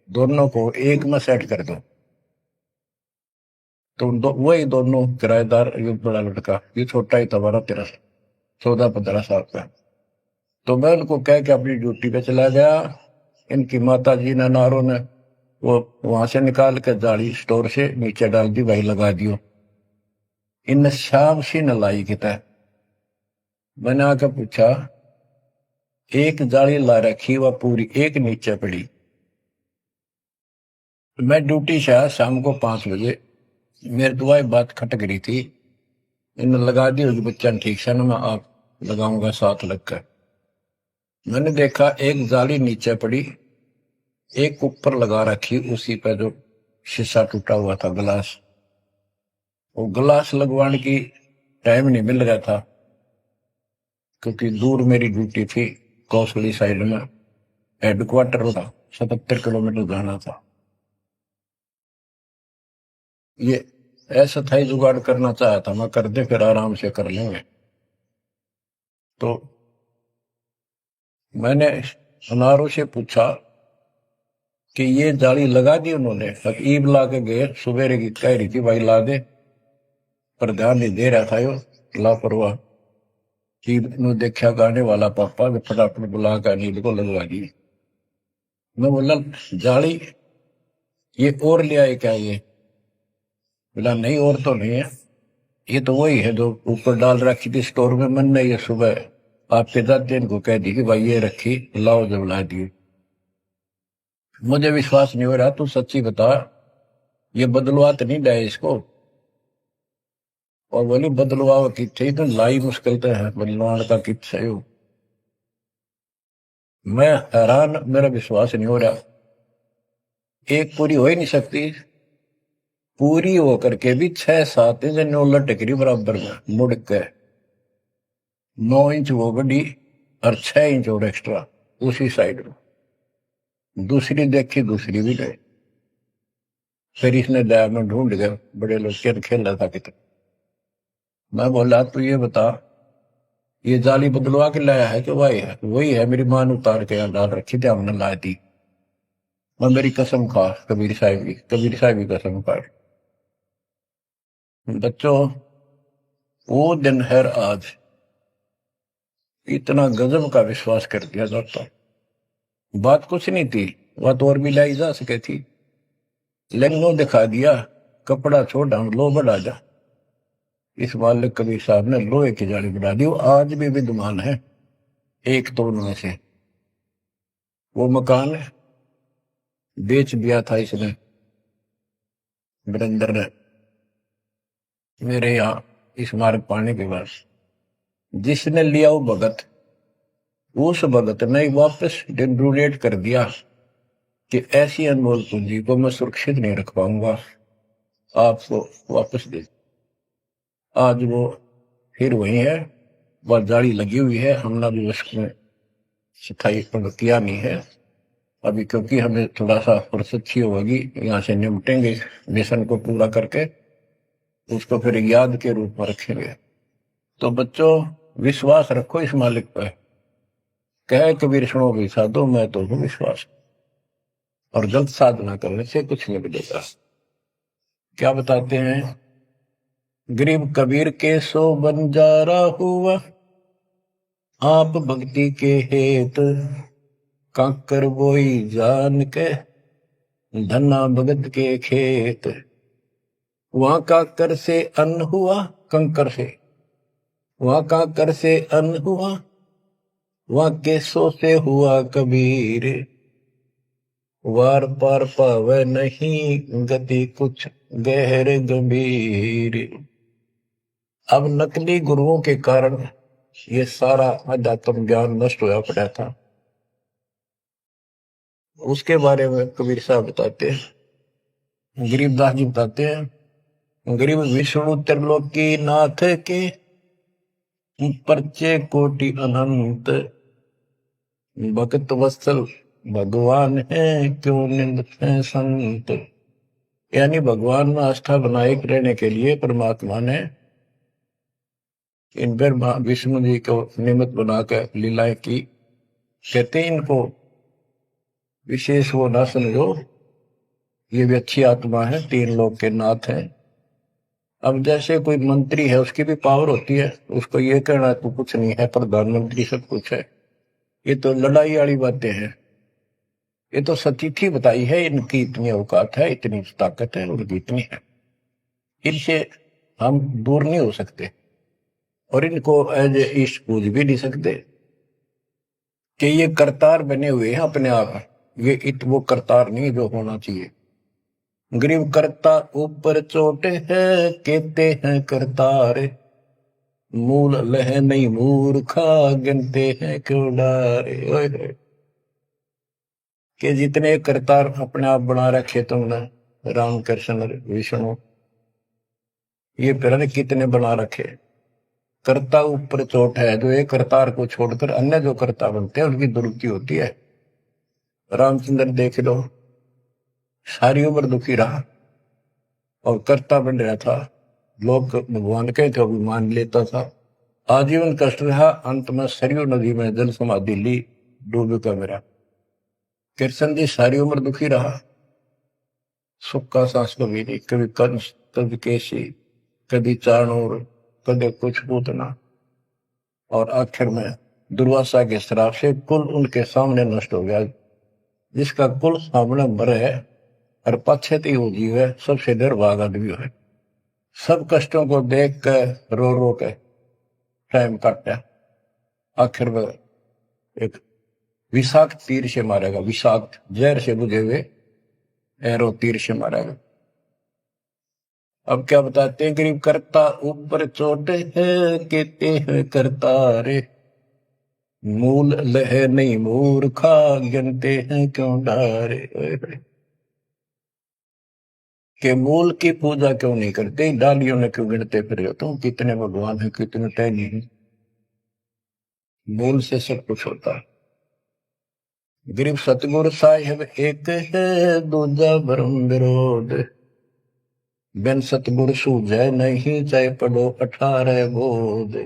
दोनों को एक में सेट कर दो। तो वही दोनों किराएदार, ये बड़ा लड़का, ये छोटा ही था, 12-13, 14-15 साल का। तो मैं उनको कह के अपनी ड्यूटी पे चला गया। इनकी माता जी ने, नारों ने, वो वहां से निकाल के जाली स्टोर से नीचे डाल दी, भाई लगा दियो। इन शाम सी न लाई किता। मैंने आकर पूछा, एक जाली ला रखी, वह पूरी एक नीचे पड़ी। मैं ड्यूटी से आया शाम को 5 बजे। मेरी दुआई बात खटक रही थी, इन लगा दी होगी बच्चा ठीक से ना, मैं आप लगाऊंगा साथ लगकर। मैंने देखा एक जाली नीचे पड़ी, एक ऊपर लगा रखी, उसी पे जो शीशा टूटा हुआ था, गिलास। वो गिलास लगवाने की टाइम नहीं मिल रहा था, क्योंकि दूर मेरी ड्यूटी थी, कौशली साइड में हेडक्वार्टर था, 77 किलोमीटर जाना था। ये ऐसा था ही, जुगाड़ करना चाहा था मैं, कर दे फिर आराम से कर लेंगे। तो मैंने अनारों से पूछा कि ये जाली लगा दी उन्होंने। ईब ला के गए, सवेरे की कह रही थी भाई ला दे, पर ध्यान नहीं दे रहा था यो, लापरवाह। ईब ने देखा गाने वाला पापा, फटाफट बुला कर नींद को लगवा दी। मैं बोला जाली ये और ले आए क्या? ये बोला नहीं और तो नहीं है, ये तो वही है जो ऊपर डाल रखी थी स्टोर में। मैंने ये सुबह आपके दादे को कह दी कि भाई ये रखी, लाओ जब ला दिए। मुझे विश्वास नहीं हो रहा, तू सच्ची बता, ये बदलवा तो नहीं डाले इसको? और बोली बदलवाओ की थी तो लाई मुश्किल तो है, बदलवान का कित सही हो। मैं हैरान, मेरा विश्वास नहीं हो रहा। एक पूरी हो ही नहीं सकती, पूरी हो करके भी 6-7 इंच नो लटक रही बराबर में मुड़ के। 9 इंच वो बड़ी और 6 इंच और एक्स्ट्रा उसी साइड में। दूसरी देखी, दूसरी भी गए। फिर इसने लैब में ढूंढ गए, बड़े लोग खेल खेल रहा था कितने। मैं बोला तू ये बता, ये जाली बदलवा के लाया है कि वही है? वही है, मेरी मां ने उतार के यहाँ डाल रखी थी, हमने ला दी। मैं मेरी कसम खा, कबीर साहब की कसम खा। बच्चों, वो दिन है आज, इतना गजब का विश्वास कर दिया जाता। बात कुछ नहीं थी, बात और भी लाई जा सके थी, लेकिन वो दिखा दिया, कपड़ा छोड़ हम लो बढ़ा जा। इस मालिक कबीर साहब ने लोहे की जाली बढ़ा दी। वो आज भी विद्यमान है, एक तो उनमें से। वो मकान बेच दिया था इसने, वीरेंद्र ने, मेरे यहाँ इस मार्ग पाने के बाद। जिसने लिया वो भगत, उस भगत ने वापस डोनेट कर दिया कि ऐसी अनमोल पूंजी को मैं सुरक्षित नहीं रख पाऊंगा, आपको वापस दे। आज वो फिर वही है, वह जाली लगी हुई है, हमने भी उसमें सफाई किया नहीं है अभी, क्योंकि हमें थोड़ा सा फुर्सत ही होगी, यहाँ से निपटेंगे मिशन को पूरा करके, उसको फिर याद के रूप में रखेंगे। तो बच्चों, विश्वास रखो इस मालिक पर। कहे कबीर सुनो भी साधो, मैं तो हूँ विश्वास, और गलत साधना करने से कुछ नहीं मिलेगा। क्या बताते हैं, गरीब कबीर के सो बंजारा हुआ, आप भक्ति के हेत, काकर बोई जान के, धना भगत के खेत। वहां काकर से अन्न हुआ, कंकर से, वहां काकर से अन्न हुआ, वहां केसों से हुआ कबीर, वार पार पावे नहीं गति कुछ गहर गंभीर। अब नकली गुरुओं के कारण ये सारा अध्यात्म ज्ञान नष्ट होया पड़ा था। उसके बारे में कबीर साहब बताते हैं, गरीबदास जी बताते हैं, गरीब विष्णु त्रिलोकी नाथ के, परचे कोटि अनंत, भक्त वत्सल भगवान है क्यों निंद है संत। यानी भगवान में आस्था बनाए रहने के लिए परमात्मा ने इन पर विष्णु जी को निमित्त बनाकर लीलाएं की। कहते हैं इनको विशेष वो ना समझो, ये भी अच्छी आत्मा है, 3 लोक के नाथ है। अब जैसे कोई मंत्री है, उसकी भी पावर होती है, उसको ये कहना तो कुछ नहीं है, प्रधानमंत्री सब कुछ है, ये तो लड़ाई वाली बातें हैं। ये तो सतीथी बताई है, इनकी इतनी औकात है, इतनी ताकत है, उनकी इतनी है, इनसे हम दूर नहीं हो सकते और इनको एज ईस्ट पूज भी नहीं सकते कि ये करतार बने हुए हैं अपने आप। ये वो करतार नहीं जो होना चाहिए। गरीब करता ऊपर चोट है, कहते हैं करतार, मूल लह नहीं मूर्खा, गिनते हैं क्यों डारे। कि जितने करतार अपने आप बना रखे तुमने, राम कृष्ण विष्णु, ये फिर कितने बना रखे। कर्ता ऊपर चोट है, जो एक करतार को छोड़कर अन्य जो कर्ता बनते हैं उनकी दुर्गति होती है। रामचंद्र देख लो, सारी उम्र दुखी रहा और कर्ता बन रहा था, लोग भगवान के थे भी मान लेता था, आजीवन कष्ट रहा, अंत में सरयू नदी में जल समाधि ली, डूब का मेरा। कृष्ण जी सारी उम्र दुखी रहा, सुख का सांस कभी नहीं, कभी कंस, कभी केसी, कभी चाणूर, कभी कुछ पूतना, और आखिर में दुर्वासा के श्राप से कुल उनके सामने नष्ट हो गया। जिसका कुल सामने मरे है और पश्चाती वो जीव है, सबसे निर्भाग आदमी है। सब कष्टों को देख कर रो रो के टाइम काटा, आखिर में एक विषाक्त तीर से मारेगा, विषाक्त जहर से बुझे हुए एरो तीर से मारेगा। अब क्या बताते हैं, गरीब करता ऊपर चोट है, कहते हैं करता रे, मूल लह नहीं मूर्खा, गिनते हैं क्यों डारे। के मूल की पूजा क्यों नहीं करते, डालियों ने क्यों गिनते फिर हो तुम, कितने भगवान है, कितने टहनी है। मूल से सब कुछ होता है। गरीब सतगुरु साहिब एक है, दूजा ब्रह्म विरोध, बिन सतगुरु सूझे नहीं, चाहे पढ़ो 18 बोध।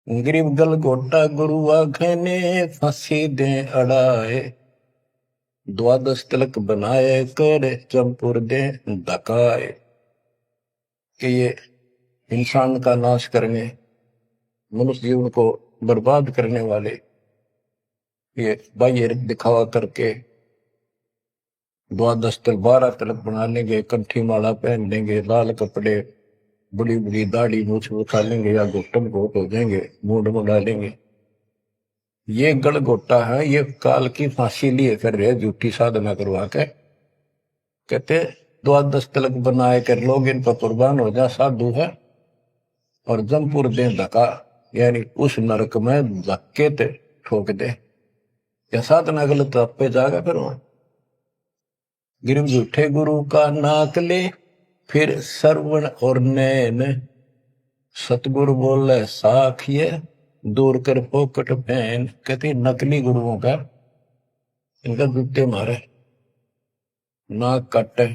गरीब गल गोटा गुरु आखने, फांसी दे अड़ाए, द्वादश तिलक बनाए कर, चंपुर दे धकाए। कि ये इंसान का नाश करने, मनुष्य जीवन को बर्बाद करने वाले, ये बाह्य दिखावा करके द्वादश तिलक 12 तिलक बना लेंगे, कंठी माला पहन लेंगे, लाल कपड़े, बड़ी बड़ी दाढ़ी मूछ उठा लेंगे या घुटन घोट हो जाएंगे, मूड मुड़ा लेंगे। ये गल घोटा है, ये काल की फांसी लिए कर रहे, झूठी साधना करवा के। कहते द्वादश तिलक बनाए कर लोग इन पर कुर्बान हो जा, साधु है, और जमपुर दे धक्का, यानी उस नरक में धक्के ते ठोक दे। या साधना गलत आप पे जाएगा फिर वहां। गिरव झूठे गुरु का नाक ले, फिर श्रवण और नैन, सतगुरु बोले साखिए, दूर कर पोकट पहन। कहते नकली गुरुओं का इनका जूते मारे, नाक काटे,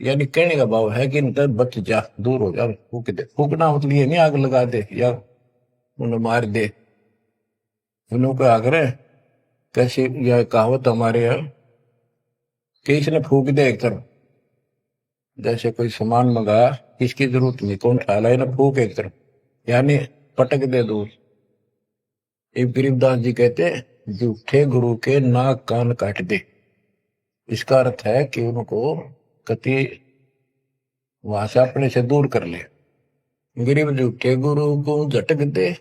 यानी कहने का भाव है कि इनका बच जा, दूर हो जा, फूक दे। फूकना मतलब ये नहीं आग लगा दे या उन्हें मार दे, उन्हों को आग्रह। कैसी यह कहावत हमारे यहाँ कि इसने फूक दे एक तरफ, जैसे कोई सामान मंगाया, इसकी जरूरत नहीं, कौन ख्याल है ना, फूक एक तरफ, यानी पटक दे दूर। एक गरीबदास जी कहते झूठे गुरु के नाक कान काट दे। इसका अर्थ है कि उनको कति वहां से अपने से दूर कर ले। गरीब झूठे गुरु को झटक दे,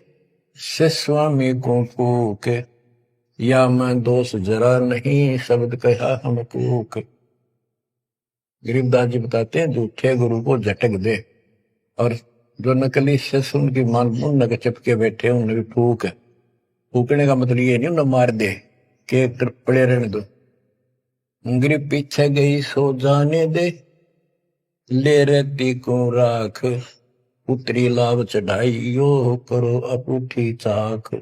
से स्वामी को फूक, या मैं दोष जरा नहीं, शब्द कहा हम कूक। गरीबदास जी बताते हैं झूठे गुरु को झटक दे, और जो नकली शिष्य उनकी मान उनके चिपके बैठे उन्हें भी फूक। फूकने का मतलब ये नहीं उन्हें मार दे कि पड़े रहने दो। गरीब पीछे गई सो जाने दे, ले रहती को राख, उतरी लाभ चढ़ाई यो, करो अपूठी चाख।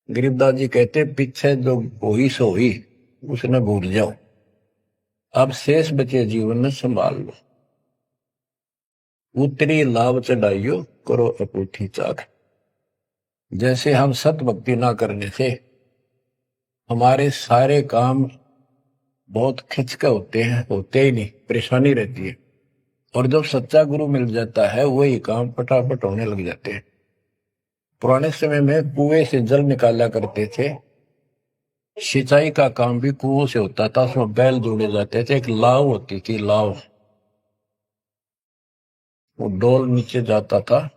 गरीबदास जी कहते पीछे जो होई सो हुई, उसने भूल जाओ, अब शेष बचे जीवन में संभाल लो, उतरी लाभ चढ़ाइयो करो अपूठी चाक। जैसे हम सत भक्ति ना करने से हमारे सारे काम बहुत खिंच के होते ही नहीं, परेशानी रहती है। और जब सच्चा गुरु मिल जाता है वही काम फटाफट होने लग जाते हैं। पुराने समय में कुएं से जल निकाला करते थे, सिंचाई का काम भी कुओं से होता था, उसमें बैल जोड़े जाते थे, एक लाव होती थी, लाव, वो डोल नीचे जाता था,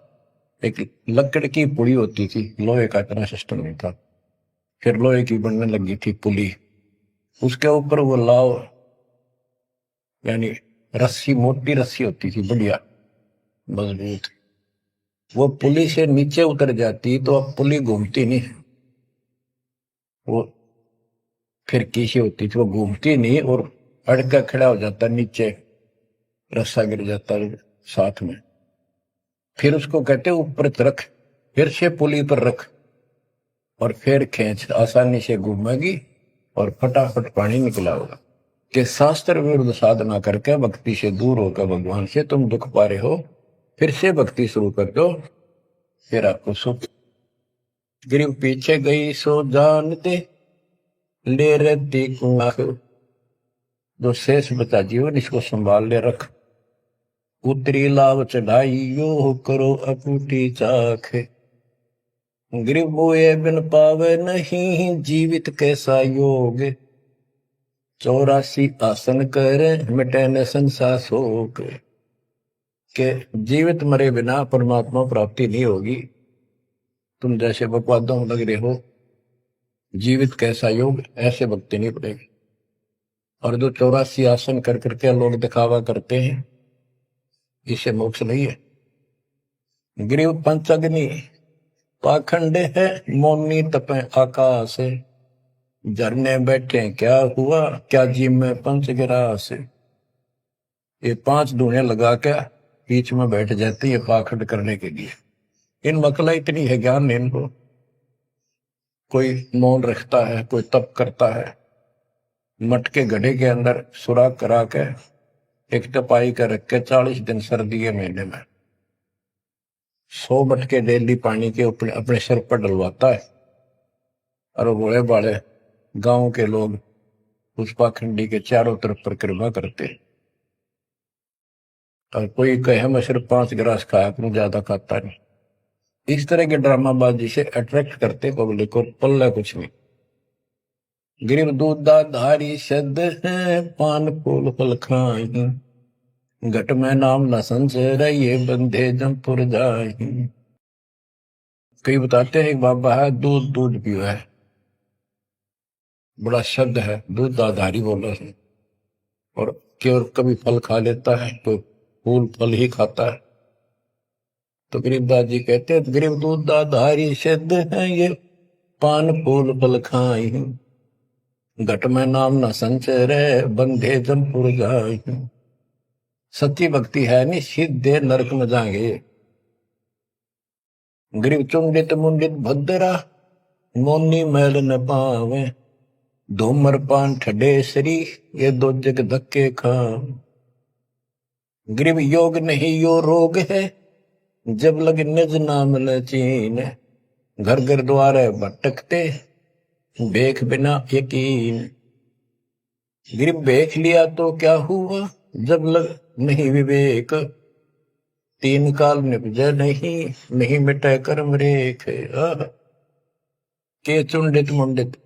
एक लकड़ की पुली होती थी, लोहे का इतना सिस्टम नहीं था, फिर लोहे की बनने लगी थी पुली, उसके ऊपर वो लाव यानी रस्सी, मोटी रस्सी होती थी, बढ़िया मजबूत, वो पुली से नीचे उतर जाती तो अब पुली घूमती नहीं, वो फिर किसी होती थी, वो घूमती नहीं और अड़का खड़ा हो जाता नीचे, रस्सा गिर जाता साथ में, फिर उसको कहते ऊपर रख, फिर से पुली पर रख और फिर खींच, आसानी से घूमेगी और फटाफट पानी निकला होगा। कि शास्त्र विरुद्ध साधना करके भक्ति से दूर होकर भगवान से तुम दुख पा रहे हो, फिर से भक्ति शुरू कर दो, फिर आपको सुख। गिरिव पीछे गई सो जानते ले रहती कुआं, जो शेष बचा जीवन इसको संभाल ले रख, उतरी लाभ चढ़ाइयो करो अपूटी चाख। गिरिव बोए बिन पावे नहीं जीवित कैसा योग, 84 आसन करे मिटे न संसार शोक। के जीवित मरे बिना परमात्मा प्राप्ति नहीं होगी। तुम जैसे बकवादों में लग रहे हो, जीवित कैसा योग, ऐसे भक्ति नहीं पड़ेगी। और जो 84 आसन कर करके लोग दिखावा करते हैं, इसे मोक्ष नहीं है। गिरिव पंचअग्नि पाखंड है, मौनी तपे आकाश, झरने बैठे क्या हुआ, क्या जी में पंच गिरास। ये 5 धुएं लगा के बीच में बैठ जाती है पाखंड करने के लिए। इन मकला इतनी है ज्ञान नहीं इनको। कोई मौन रखता है, कोई तप करता है, मटके घड़े के अंदर सुराख करा के एक टपाई कर रख के 40 दिन सर्दी के महीने में 100 मटके डेली पानी के अपने सिर पर डलवाता है, और बड़े बड़े गांव के लोग उस पाखंडी के चारों तरफ परिक्रमा करते हैं। और कोई कहे मैं सिर्फ 5 गिलास खाया करूं, ज्यादा खाता नहीं। इस तरह के ड्रामाबाजी से अट्रैक्ट करते पब्लिक को, पल्ला कुछ नहीं। गिरिव दूधा धारी शब्द है, पान फूल फल खाई, घट में नाम न संचय ये बंधे जमपुर जाई। कई बताते हैं एक बाबा है, दूध दूध पियो है, बड़ा शब्द है, दूध दाधारी बोला है, और केवल कभी फल खा लेता है तो फूल फल ही खाता है। तो गरीबदास जी कहते हैं गरीब दूध दाधारी शब्द है ये, पान फूल फल खाई, घट में नाम न संचय रहे बंधे जमपुर जाई। सच्ची भक्ति है नहीं, सीधे नरक में जाएंगे। गरीब चुंडित मुंडित भद्रा, मोनी मैल न पावे, धूमर पान ठडे श्री ये 2 जग धक्के खा। गरीब योग नहीं यो रोग है, जब लग निज नाम न चीन, घर घर द्वारे भटकते देख बिना यकीन। गरीब देख लिया तो क्या हुआ, जब लग नहीं विवेक, 3 काल निपजे नहीं मिटे कर्म रेख। के चुंडित मुंडित,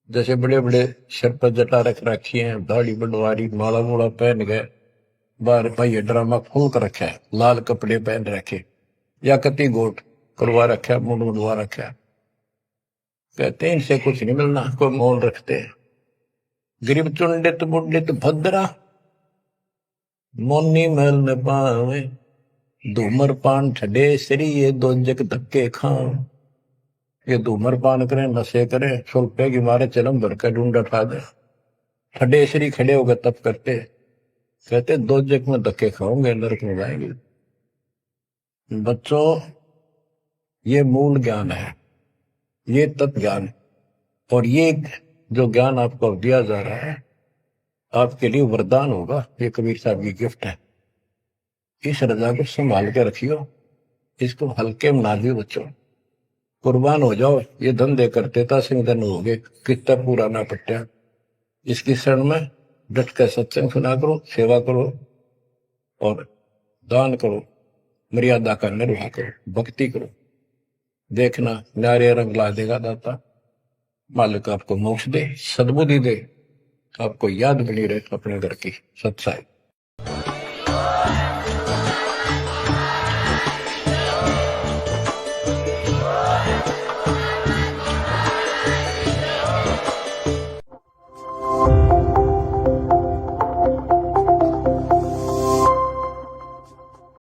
जैसे बड़े बड़े सिर पर जटा रख रखी है, दाढ़ी बंडवारी, माला मूला पहन गए, बाहर भाई ड्रामा खोल कर रखा है, लाल कपड़े पहन रखे, या कति गोट करवा रखा, मुंड मुंडवा रखा, कहते हैं इनसे कुछ नहीं मिलना, कोई मौन रखते हैं। गरीब चुंडित मुंडित भद्रा, मोनी मैल न पावे, धूमर पान ठडे श्री ये 2 जग धक्के खाओ। ये धूमर पान करें, नशे करें, सुल्पे की मारे चलम भर कर ढूंढ उठा दे, ठडे श्री खड़े होकर तप करते, कहते 2 जग में धक्के खाओगे, नरक में जाएंगे। बच्चों, ये मूल ज्ञान है, ये तत्व ज्ञान, और ये जो ज्ञान आपको दिया जा रहा है, आपके लिए वरदान होगा। ये कबीर साहब की गिफ्ट है। इस रजा को संभाल के रखियो, इसको हल्के में ना दियो बच्चों। कुर्बान हो जाओ, ये धंधे करते था सिंधन हो गए, कितना पुराना पट्टा। इसकी शरण में डट कर सत्संग सुना करो, सेवा करो और दान करो, मर्यादा का निर्वाह करो, भक्ति करो। देखना न्यारे रंग ला देगा दाता। मालिक आपको मोक्ष दे, सद्बुद्धि दे, आपको याद बनी रहे अपने घर की सच्चाई।